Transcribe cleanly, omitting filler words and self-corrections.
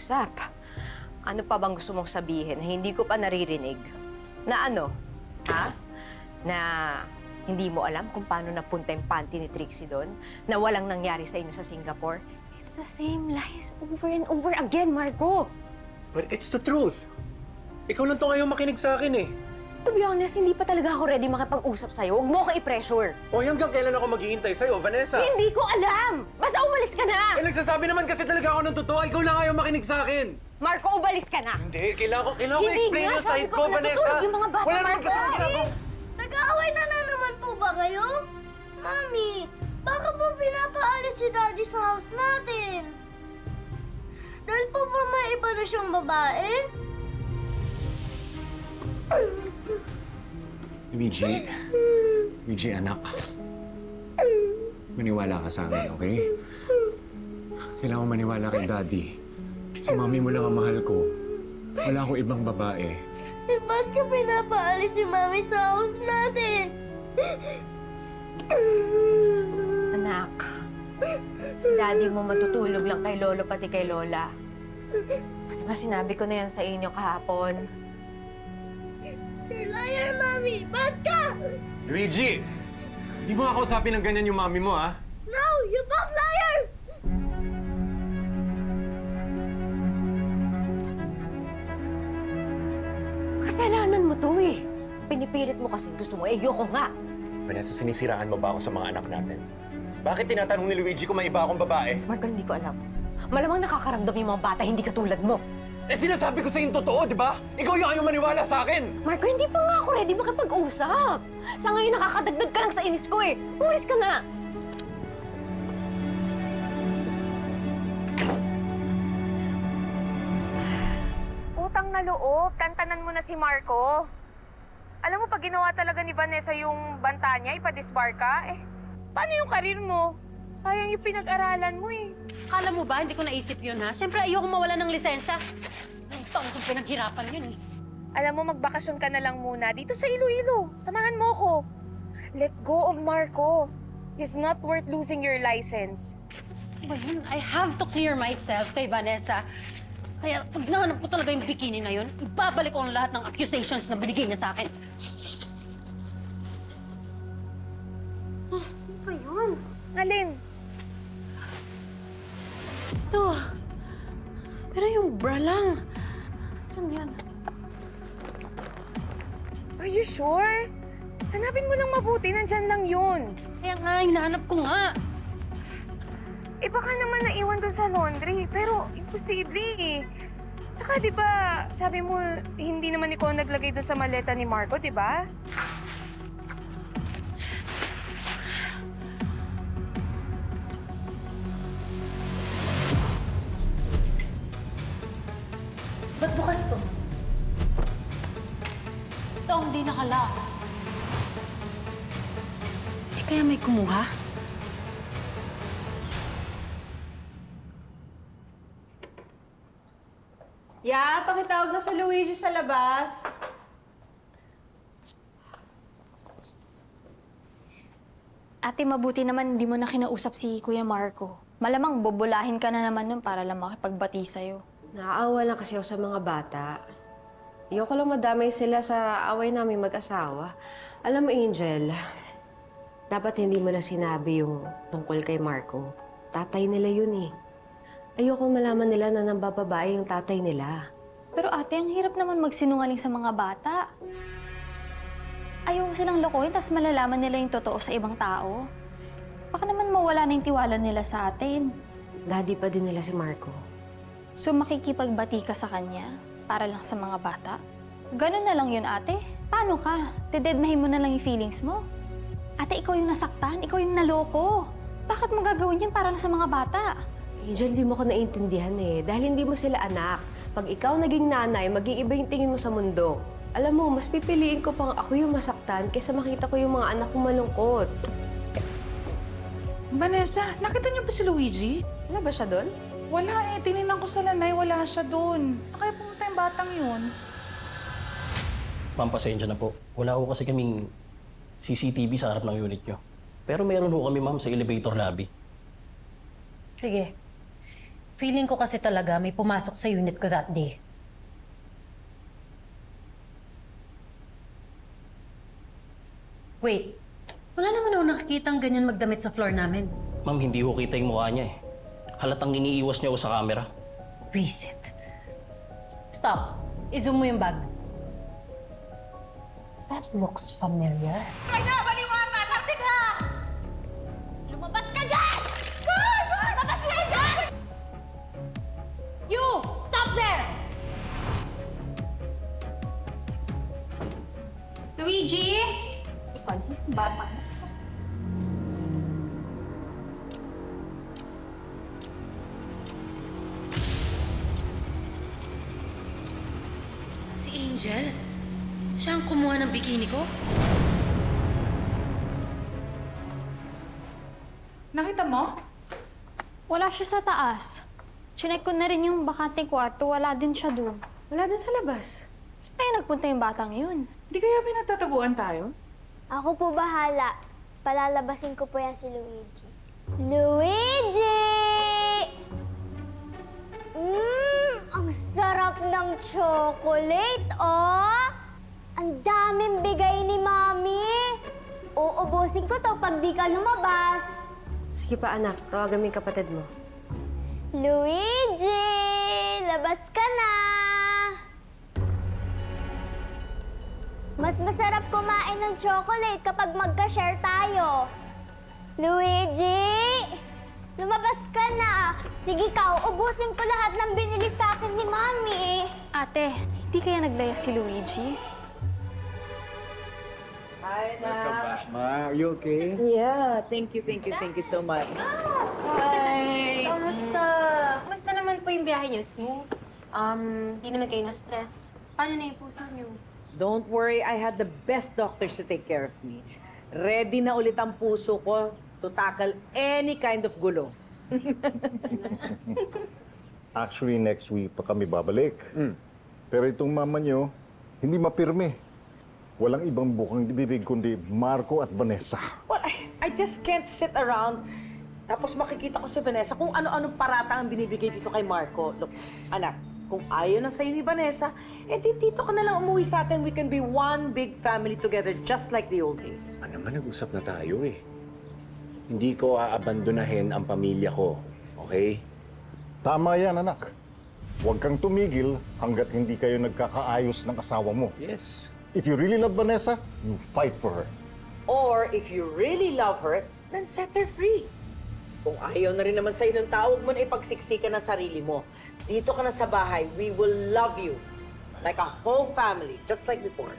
mag-usap. Ano pa bang gusto mong sabihin na hindi ko pa naririnig? Na ano? Ha? Na hindi mo alam kung paano napunta yung panty ni Trixie doon? Na walang nangyari sa inyo sa Singapore? It's the same lies over and over again, Marco! But it's the truth. Ikaw lang to ngayon makinig sa akin eh. To be honest, hindi pa talaga ako ready makipag-usap sa'yo. Huwag mo ako i-pressure. O hanggang kailan ako maghihintay sa'yo, Vanessa? Hindi ko alam! Basta umalis ka na! Eh, nagsasabi naman kasi talaga ako ng totoo. Ikaw lang ayaw makinig sa akin. Marco, umalis ka na! Hindi, kailangan ko Hindi explain nga, yung sabi side ko, ko, Vanessa. natutulog yung mga bata, Wala naman Marco. kasi akong ginagawa. Nag-aaway na naman po ba kayo? Mami, baka po pinapaalis si Daddy sa house natin. Dahil po ba may iba na siyang babae? Luigi, anak. Maniwala ka sa akin, okay? Kailangan mo maniwala kay Daddy. Si Mami mo lang ang mahal ko. Wala akong ibang babae. Eh, ba't ka pinapaalis si Mami sa house natin? Anak, si daddy mo matutulog lang kay lolo pati kay lola. Di ba sinabi ko na yan sa inyo kahapon? Liar, Mami! Ba't ka? Luigi! Di mo nga kausapin ng ganyan yung mami mo, ha? No! You both liars! Kasalanan mo to eh. Pinipilit mo kasi gusto mo, ayoko nga. Vanessa, sinisiraan mo ba ako sa mga anak natin? Bakit tinatanong ni Luigi kung may iba akong babae? Marco, hindi ko alam. Malamang nakakaramdam yung mga bata, hindi katulad mo. Eh, sinasabi ko sa'yo yung totoo, di ba? Ikaw yung ayaw maniwala sa akin! Marco, hindi pa nga ako ready makipag-usap. Sa ngayon, nakakadagdag ka lang sa inis ko eh. Umalis ka na. Utang na loob, tantanan mo na si Marco. Alam mo, pag ginawa talaga ni Vanessa yung banta niya, ipa-dispar ka, paano yung karir mo? Sayang yung pinag-aralan mo eh. Akala mo ba, hindi ko naisip yun, ha? Siyempre, ayoko mawala ng lisensya. Ang taong kong pinaghirapan yun, eh. Alam mo, magbakasyon ka na lang muna dito sa Iloilo. Samahan mo ko. Let go of Marco. He's not worth losing your license. Ano ba yun? I have to clear myself kay Vanessa. Kaya pag nahanap ko talaga yung bikini na yun, ibabalik ko ang lahat ng accusations na binigay niya sa akin. Sino ba yun? Alin? Ito. Pero yung bra lang. Saan yan? Are you sure? Hanapin mo lang mabuti, nandyan lang yun. Kaya nga, hinahanap ko nga. Baka naman naiwan doon sa laundry, pero imposible eh. Tsaka di ba, sabi mo, hindi naman ikaw naglagay doon sa maleta ni Marco, di ba? Ba't bukas to? Ito ang di nakalock. Kaya may kumuha? Ya, pakitawag na sa Luigi sa labas. Ate, mabuti naman hindi mo na kinausap si Kuya Marco. Malamang bubulahin ka na naman nun para lang makipagbati sa'yo. Naaawa lang kasi ako sa mga bata. Ayoko lang madamay sila sa away namin mag-asawa. Alam mo, Angel, dapat hindi mo na sinabi yung tungkol kay Marco. Tatay nila yun eh. Ayoko malaman nila na nambababae yung tatay nila. Pero ate, ang hirap naman magsinungaling sa mga bata. Ayaw silang lokohin, tapos malalaman nila yung totoo sa ibang tao. Baka naman mawala na yung tiwala nila sa atin. Daddy pa din nila si Marco. So makikipagbati ka sa kanya para lang sa mga bata? Ganun na lang yun, ate. Paano ka? Dededmahin mo na lang yung feelings mo? Ate, ikaw yung nasaktan, ikaw yung naloko. Bakit mo gagawin yan para lang sa mga bata? Angel, di mo ko naiintindihan eh. Dahil hindi mo sila anak. Pag ikaw naging nanay, mag-iiba yung tingin mo sa mundo. Alam mo, mas pipiliin ko pang ako yung masaktan kaysa makita ko yung mga anak kong malungkot. Vanessa, nakita niyo ba si Luigi? Wala ba siya doon? Wala eh. Tinignan ko sa lanay, wala siya doon. Kaya pumunta yung batang yun. Ma'am, pasensya na po. Wala ko kasi kaming CCTV sa harap ng unit nyo. Pero meron ho kami, ma'am, sa elevator lobby. Sige. Feeling ko kasi talaga may pumasok sa unit ko that day. Wait, wala naman ako nakikitang ganyan magdamit sa floor namin. Ma'am, hindi ko kita yung mukha niya eh. Halatang iniiwas niya ako sa camera. Reset. Stop. I-zoom mo yung bag. That looks familiar. Kaya, baliwata! Tartig ha! Lumabas ka dyan! Gus! Lumabas ka dyan! You! Stop there! Luigi! Si Angel? Siya ang kumuha ng bikini ko? Nakita mo? Wala siya sa taas. Chinek ko na rin yung bakanteng kwarto. Wala din siya dun. Wala din sa labas. Saan kaya nagpunta yung batang yun? Di kaya pinagtataguan tayo? Ako po bahala. Palalabasin ko po yan si Luigi. Luigi! Ang sarap ng chocolate, oh! Ang daming bigay ni Mami. Uubusin ko to pag di ka lumabas. Sige pa anak, tawagan mo yung kapatid mo. Luigi! Labas ka na! Mas masarap kumain ng chocolate kapag magka-share tayo. Luigi! Lumabas ka na! Sige ka, ubusin ko lahat ng binili sa akin ni Mami. Ate, hindi kaya naglaya si Luigi? Ma, are you okay? Yeah, thank you so much. Hi! Kamusta? Kamusta naman po yung biyahe niyo? Smooth? Hindi naman kayo na-stress. Paano na yung puso niyo? Don't worry, I had the best doctors to take care of me. Ready na ulit ang puso ko to tackle any kind of gulo. Actually, next week pa kami babalik. Pero itong mama nyo, hindi mapirme. Walang ibang bukang bibig kundi Marco at Vanessa. Well, I just can't sit around tapos makikita ko si Vanessa kung ano-ano parata ang binibigay dito kay Marco. Look, anak, kung ayaw na sa'yo ni Vanessa, dito ka na lang umuwi sa atin. We can be one big family together just like the old days. Ano naman, nag-usap na tayo eh. Hindi ko aabandonahin ang pamilya ko, okay? Tama yan, anak. Huwag kang tumigil hanggat hindi kayo nagkakaayos ng asawa mo. Yes. If you really love Vanessa, you fight for her. Or if you really love her, then set her free. Kung ayaw na rin naman sa'yo ng tao, huwag mo na ipagsiksikan ang sarili mo. Dito ka na sa bahay, we will love you. Like a whole family, just like before.